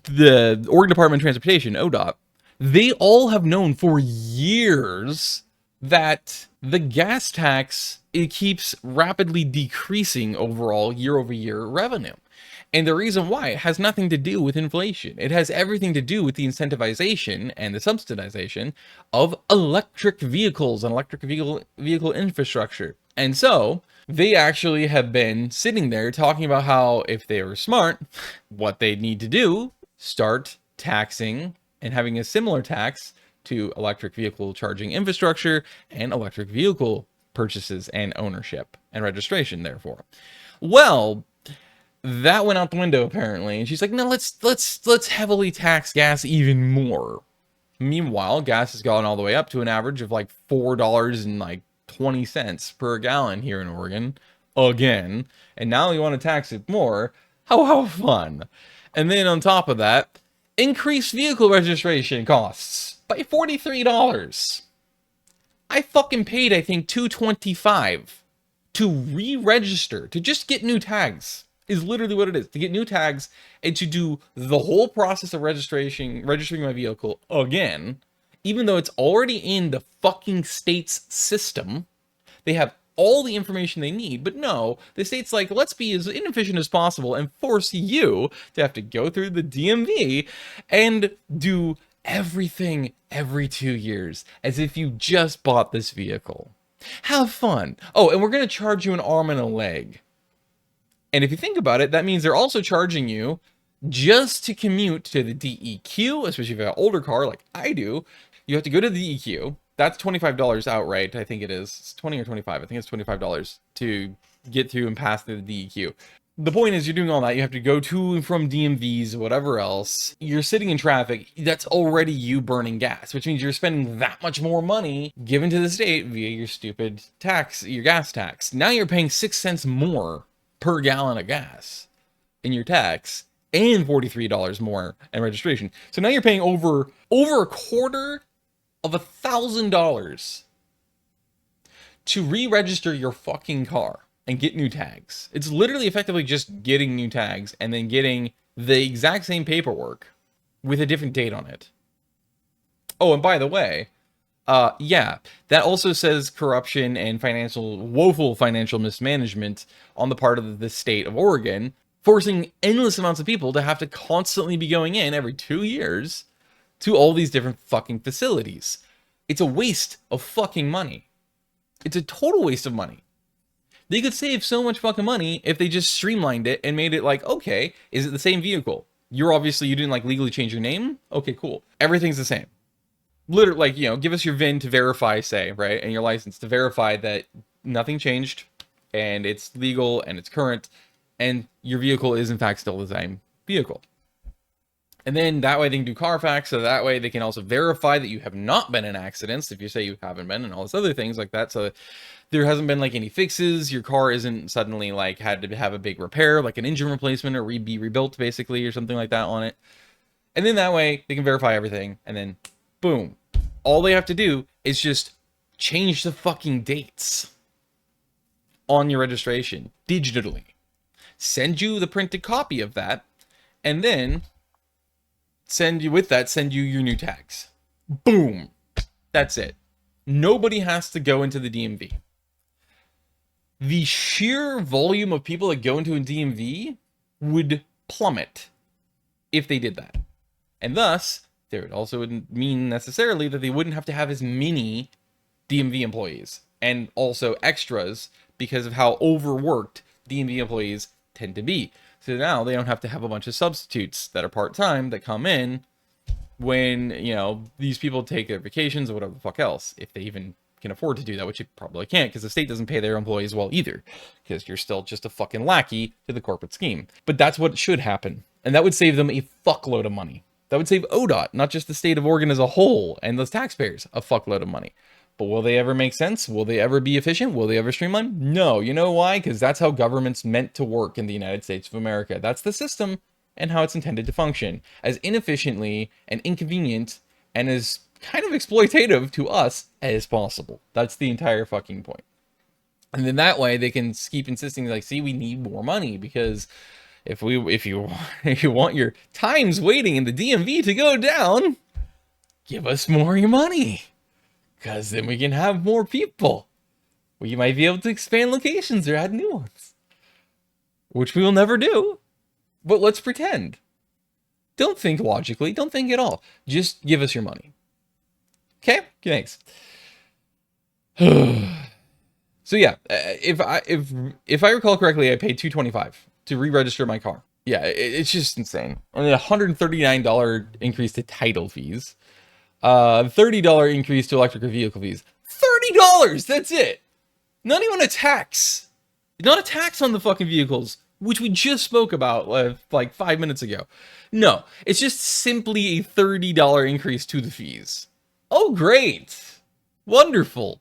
the Oregon Department of Transportation, ODOT, they all have known for years that the gas tax, it keeps rapidly decreasing overall year-over-year revenue. And the reason why, it has nothing to do with inflation. It has everything to do with the incentivization and the subsidization of electric vehicles and electric vehicle infrastructure. And so they actually have been sitting there talking about how, if they were smart, what they need to do, start taxing and having a similar tax to electric vehicle charging infrastructure and electric vehicle purchases and ownership and registration, therefore. Well, that went out the window apparently, and she's like, no, let's heavily tax gas even more. Meanwhile, gas has gone all the way up to an average of like $4.20 per gallon here in Oregon again, and now you want to tax it more. How fun. And then on top of that, increase vehicle registration costs by $43. I fucking paid, I think, $225 to re-register, to just get new tags. Is literally what it is, to get new tags and to do the whole process of registering my vehicle again, even though it's already in the fucking state's system. They have all the information they need, but no, the state's like, let's be as inefficient as possible and force you to have to go through the DMV and do everything every 2 years, as if you just bought this vehicle. Have fun. Oh, and we're going to charge you an arm and a leg. And if you think about it, that means they're also charging you just to commute to the DEQ, especially if you have an older car like I do. You have to go to the DEQ. That's $25 outright, I think it is. It's 20 or 25. I think it's $25 to get through and pass through the DEQ. The point is, you're doing all that. You have to go to and from DMVs, whatever else. You're sitting in traffic. That's already you burning gas, which means you're spending that much more money given to the state via your stupid tax, your gas tax. Now you're paying 6 cents more per gallon of gas in your tax, and $43 more in registration. So now you're paying over $250,000 to re-register your fucking car and get new tags. It's literally effectively just getting new tags and then getting the exact same paperwork with a different date on it. Oh, and by the way, yeah, that also says corruption and woeful financial mismanagement on the part of the state of Oregon, forcing endless amounts of people to have to constantly be going in every 2 years to all these different fucking facilities. It's a waste of fucking money. It's a total waste of money. They could save so much fucking money if they just streamlined it and made it like, okay, is it the same vehicle? You didn't like legally change your name? Okay, cool. Everything's the same. Literally, like, give us your VIN to verify, say, right? And your license to verify that nothing changed and it's legal and it's current and your vehicle is in fact still the same vehicle. And then that way they can do Carfax, so that way they can also verify that you have not been in accidents if you say you haven't been, and all this other things like that. So there hasn't been like any fixes. Your car isn't suddenly like had to have a big repair, like an engine replacement or be rebuilt basically or something like that on it. And then that way they can verify everything, and then boom. All they have to do is just change the fucking dates on your registration digitally. Send you the printed copy of that, and then send you your new tags. Boom. That's it. Nobody has to go into the DMV. The sheer volume of people that go into a DMV would plummet if they did that. And thus, it also wouldn't mean necessarily that they wouldn't have to have as many DMV employees and also extras because of how overworked DMV employees tend to be. So now they don't have to have a bunch of substitutes that are part-time that come in when, these people take their vacations or whatever the fuck else, if they even can afford to do that, which you probably can't because the state doesn't pay their employees well either, because you're still just a fucking lackey to the corporate scheme. But that's what should happen. And that would save them a fuckload of money. That would save ODOT, not just the state of Oregon as a whole, and those taxpayers, a fuckload of money. But will they ever make sense? Will they ever be efficient? Will they ever streamline? No. You know why? Because that's how government's meant to work in the United States of America. That's the system and how it's intended to function. As inefficiently and inconvenient and as kind of exploitative to us as possible. That's the entire fucking point. And then that way they can keep insisting, like, see, we need more money because if you if you want your times waiting in the DMV to go down, give us more of your money, because then we can have more people. We might be able to expand locations or add new ones, which we will never do. But let's pretend. Don't think logically. Don't think at all. Just give us your money. Okay? Thanks. So yeah, if I recall correctly, I paid $225 to re-register my car. Yeah, it's just insane. And a $139 increase to title fees. $30 increase to electric vehicle fees. $30! That's it! Not even a tax. Not a tax on the fucking vehicles, which we just spoke about like 5 minutes ago. No, it's just simply a $30 increase to the fees. Oh, great. Wonderful.